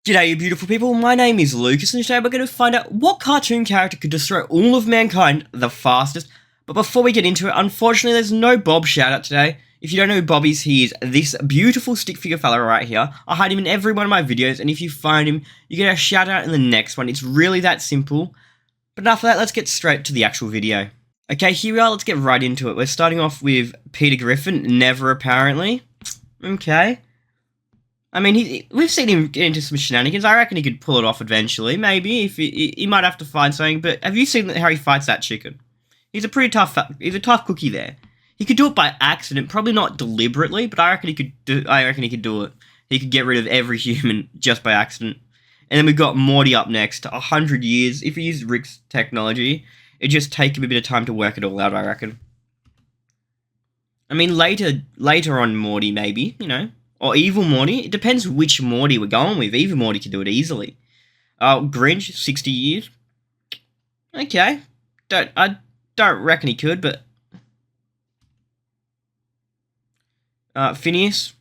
G'day you beautiful people, my name is Lucas and today we're going to find out what cartoon character could destroy all of mankind the fastest. But before we get into it, unfortunately there's no Bob shoutout today. If you don't know who Bob is, he is this beautiful stick figure fella right here. I hide him in every one of my videos, and if you find him, you get a shoutout in the next one. It's really that simple. But enough of that, let's get straight to the actual video. Okay, here we are, let's get right into it. We're starting off with Peter Griffin, never apparently. Okay. I mean, we've seen him get into some shenanigans. I reckon he could pull it off eventually, maybe. If he might have to find something. But have you seen how he fights that chicken? He's a pretty tough. He's a tough cookie there. He could do it by accident, probably not deliberately, but I reckon he could do. I reckon he could do it. He could get rid of every human just by accident. And then we've got Morty up next. 100 years. If he used Rick's technology, it'd just take him a bit of time to work it all out. I reckon. I mean, later on, Morty maybe, you know. Or Evil Morty. It depends which Morty we're going with. Evil Morty can do it easily. Grinch, 60 years. Okay. I don't reckon he could, but... Phineas.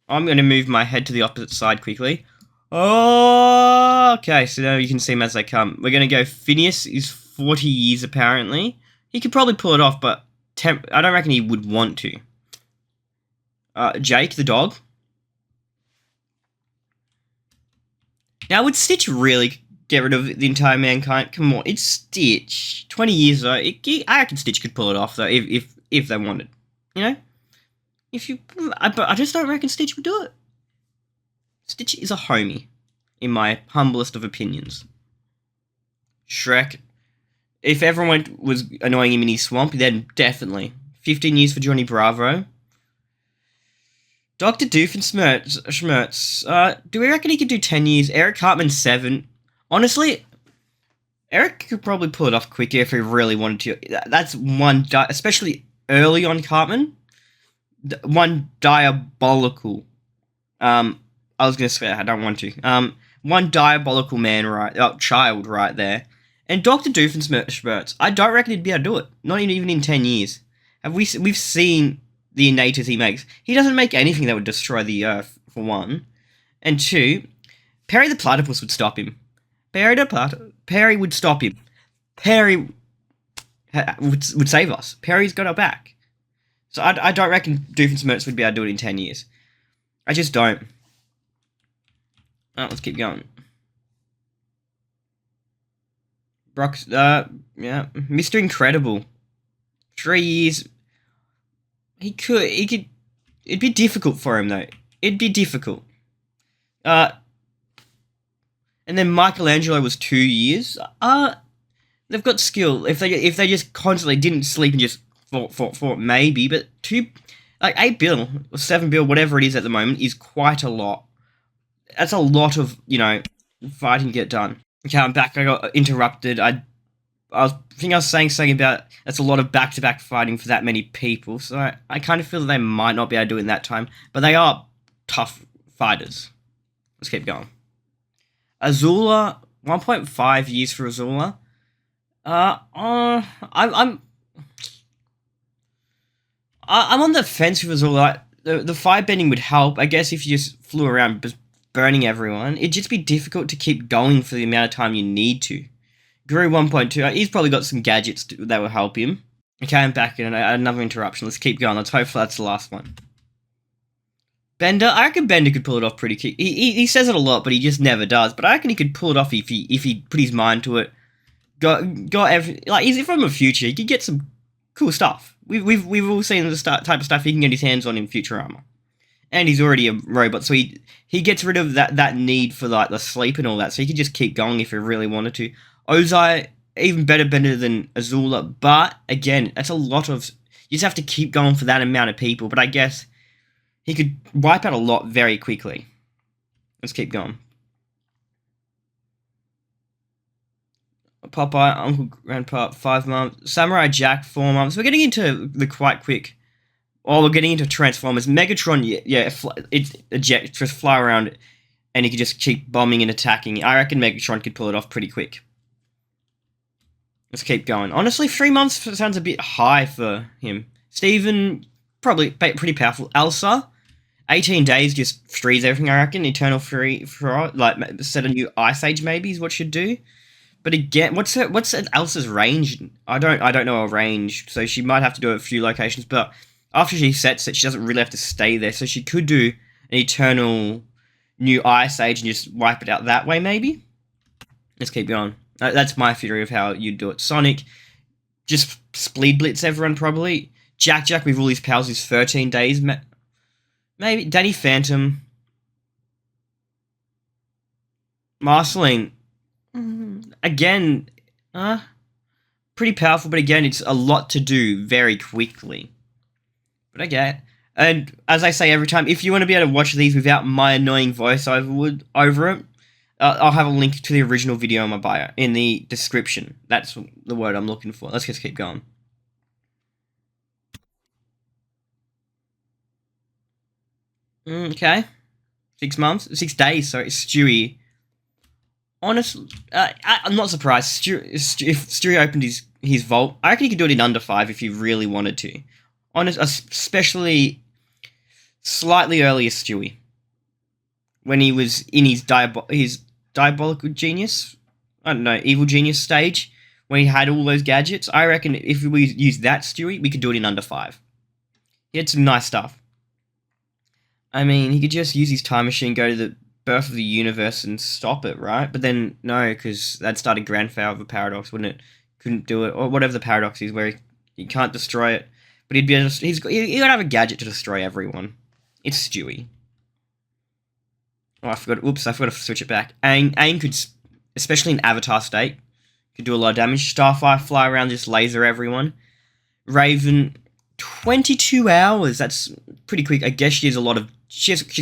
I'm going to move my head to the opposite side quickly. Oh, okay, so now you can see them as they come. We're going to go Phineas is 40 years apparently. He could probably pull it off, but I don't reckon he would want to. Jake, the dog. Now, would Stitch really get rid of the entire mankind? Come on, it's Stitch. 20 years though. I reckon Stitch could pull it off though, if they wanted. You know? But I just don't reckon Stitch would do it. Stitch is a homie, in my humblest of opinions. Shrek. If everyone was annoying him in his swamp, then definitely. 15 years for Johnny Bravo. Dr. Doofenshmirtz, do we reckon he could do 10 years? Eric Hartman, 7. Honestly, Eric could probably pull it off quicker if he really wanted to. That's one, especially early on Cartman. One diabolical, I was going to say I don't want to. One diabolical child right there. And Dr. Doofenshmirtz, I don't reckon he'd be able to do it. Not even in 10 years. We've seen the innators he makes. He doesn't make anything that would destroy the Earth, for one. And two, Perry the Platypus would stop him. Perry would stop him. Perry would save us. Perry's got our back. So I don't reckon Doofenshmirtz would be able to do it in 10 years. I just don't. Let's keep going. Yeah, Mr. Incredible. 3 years. He could, it'd be difficult for him, though. It'd be difficult. And then Michelangelo was 2 years. They've got skill. If they just constantly didn't sleep and just fought, maybe. But 8 bill, or 7 bill, whatever it is at the moment, is quite a lot. That's a lot of, fighting to get done. Okay, I'm back. I got interrupted. I think I was saying something about that's a lot of back-to-back fighting for that many people, so I kind of feel that they might not be able to do it in that time, but they are tough fighters. Let's keep going. Azula, 1.5 years for Azula. I'm on the fence with Azula. The firebending would help, I guess, if you just flew around burning everyone. It'd just be difficult to keep going for the amount of time you need to. Guru 1.2, he's probably got some gadgets that will help him. Okay, I'm back in another interruption. Let's keep going. Let's hope that's the last one. Bender, I reckon Bender could pull it off pretty quick. He says it a lot, but he just never does. But I reckon he could pull it off if he put his mind to it. He's from the future. He could get some cool stuff. We've all seen the type of stuff he can get his hands on in Futurama. And he's already a robot, so he gets rid of that need for the sleep and all that. So he could just keep going if he really wanted to. Ozai, even better Bender than Azula, but again, that's a lot of... You just have to keep going for that amount of people, but I guess he could wipe out a lot very quickly. Let's keep going. Popeye, Uncle Grandpa, 5 months. Samurai Jack, 4 months. We're getting into the quite quick. Oh, we're getting into Transformers. Megatron, it's eject, just fly around, and he could just keep bombing and attacking. I reckon Megatron could pull it off pretty quick. Let's keep going. Honestly, 3 months sounds a bit high for him. Steven, probably pretty powerful. Elsa, 18 days just freeze everything, I reckon. Eternal Frost, like, set a new Ice Age maybe is what she'd do. But again, what's Elsa's range? I don't know her range, so she might have to do a few locations, but after she sets it, she doesn't really have to stay there, so she could do an Eternal new Ice Age and just wipe it out that way, maybe? Let's keep going. That's my theory of how you'd do it. Sonic, just Speed Blitz everyone, probably. Jack with all his powers is 13 days, maybe. Danny Phantom. Marceline. Again, pretty powerful, but again, it's a lot to do very quickly. But okay. And as I say every time, if you want to be able to watch these without my annoying voiceover over it, I'll have a link to the original video in my bio, in the description. That's the word I'm looking for. Let's just keep going. Okay. 6 months? 6 days, sorry. Stewie. Honestly, I'm not surprised. If Stewie opened his vault, I reckon he could do it in under 5 if he really wanted to. Especially slightly earlier Stewie. When he was in his diabolical genius, I don't know, evil genius stage, when he had all those gadgets, I reckon if we use that Stewie, we could do it in under 5. He had some nice stuff. I mean, he could just use his time machine, go to the birth of the universe and stop it, right? But then, no, because that started grandfather of a paradox, wouldn't it? Couldn't do it, or whatever the paradox is, where he can't destroy it, but he'd be able to, he'd have a gadget to destroy everyone. It's Stewie. Oh, I forgot to switch it back. Aang could, especially in Avatar state, could do a lot of damage. Starfire, fly around, just laser everyone. Raven, 22 hours, that's pretty quick. I guess she's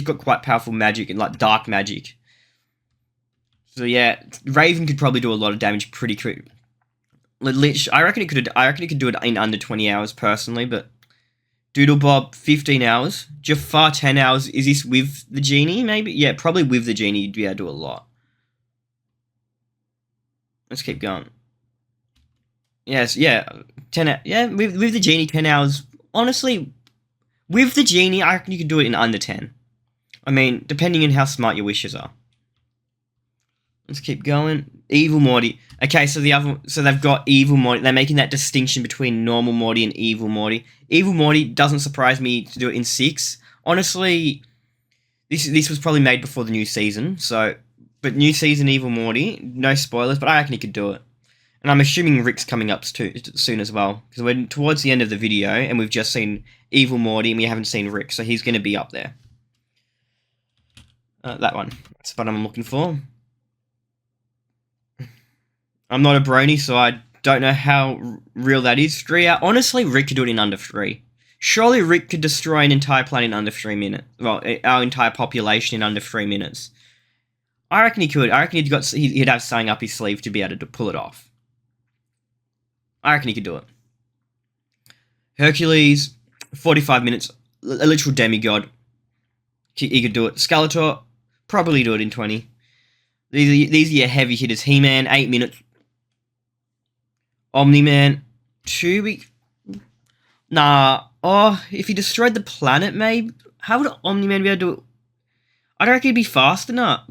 got quite powerful magic and like dark magic. So yeah, Raven could probably do a lot of damage pretty quick. I reckon it could do it in under 20 hours personally, but Doodlebob 15 hours, Jafar 10 hours. Is this with the Genie maybe? Yeah, probably with the Genie you'd be able to do a lot. Let's keep going. Yes, yeah, 10. Yeah, with the Genie 10 hours. Honestly, with the Genie, I reckon you could do it in under 10. I mean, depending on how smart your wishes are. Let's keep going. Evil Morty. Okay, so they've got Evil Morty. They're making that distinction between normal Morty and Evil Morty. Evil Morty doesn't surprise me to do it in 6. Honestly, this was probably made before the new season. But new season Evil Morty, no spoilers, but I reckon he could do it. And I'm assuming Rick's coming up soon as well, because we're towards the end of the video, and we've just seen Evil Morty, and we haven't seen Rick, so he's going to be up there. That one. That's what I'm looking for. I'm not a brony, so I don't know how real that is. 3 hours. Honestly, Rick could do it in under 3. Surely Rick could destroy an entire planet in under 3 minutes. Well, our entire population in under 3 minutes. I reckon he could. I reckon he'd have something up his sleeve to be able to pull it off. I reckon he could do it. Hercules, 45 minutes. A literal demigod. He could do it. Skeletor, probably do it in 20. These are your heavy hitters. HeMan, 8 minutes. Omni-Man, 2 weeks. Nah. Oh, if he destroyed the planet, maybe? How would Omni-Man be able to do it? I don't reckon he'd be fast enough.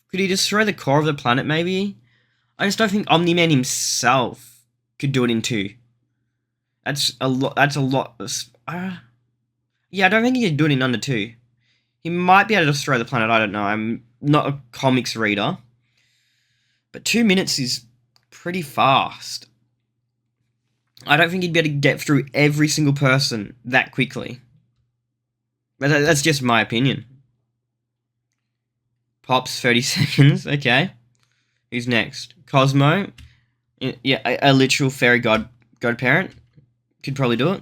Could he destroy the core of the planet, maybe? I just don't think Omni-Man himself could do it in 2. That's a lot. Yeah, I don't think he could do it in under 2. He might be able to destroy the planet, I don't know. I'm not a comics reader. But 2 minutes is pretty fast. I don't think he'd be able to get through every single person that quickly. But that's just my opinion. Pops, 30 seconds, okay. Who's next? Cosmo. Yeah, a literal fairy godparent. Could probably do it.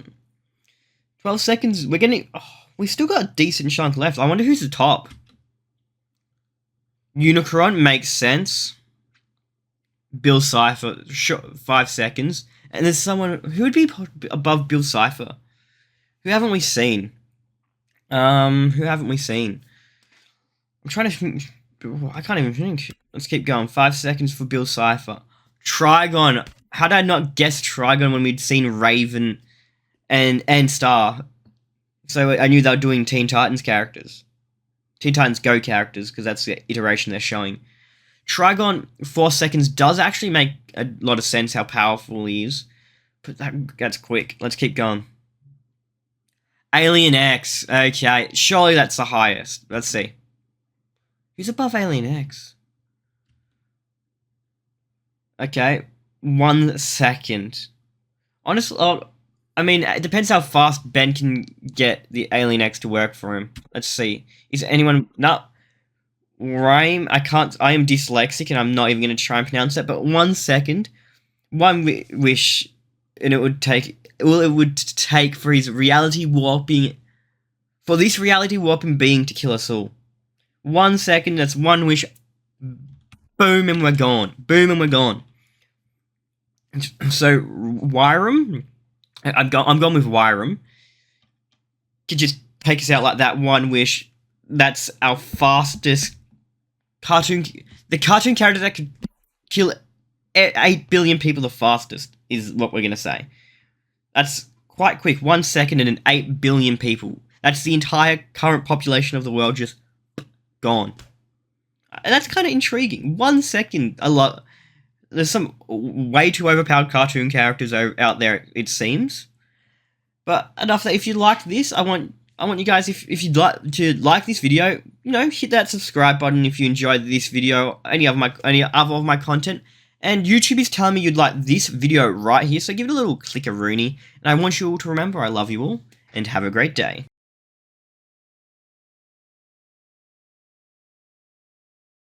12 seconds, we're getting... Oh, we still got a decent chunk left. I wonder who's the top. Unicron makes sense. Bill Cipher, 5 seconds. And there's someone... Who would be above Bill Cipher? Who haven't we seen? Who haven't we seen? I'm trying to think... I can't even think. Let's keep going. 5 seconds for Bill Cipher. Trigon. How did I not guess Trigon when we'd seen Raven and Star? So I knew they were doing Teen Titans characters. Teen Titans Go characters, because that's the iteration they're showing. Trigon, 4 seconds, does actually make a lot of sense how powerful he is. But that's quick. Let's keep going. Alien X. Okay, surely that's the highest. Let's see. Who's above Alien X? Okay, 1 second. Honestly, I mean, it depends how fast Ben can get the Alien X to work for him. Let's see. Is anyone... No. Rhyme? I am dyslexic and I'm not even going to try and pronounce it, but 1 second. One wish, and it would take... Well, it would take for his reality warping... For this reality warping being to kill us all. 1 second, that's one wish. Boom, and we're gone. Boom, and we're gone. So, Wyram... I'm going with Wyram. Could just take us out like that, one wish. That's our fastest cartoon... The cartoon character that could kill 8 billion people the fastest, is what we're going to say. That's quite quick. 1 second and 8 billion people. That's the entire current population of the world just gone. And that's kind of intriguing. 1 second, a lot... There's some way too overpowered cartoon characters out there, it seems. But enough that if you like this, I want you guys, if you'd like to like this video, you know, hit that subscribe button if you enjoyed this video, any other of my content. And YouTube is telling me you'd like this video right here, so give it a little click-a-rooney. And I want you all to remember I love you all, and have a great day.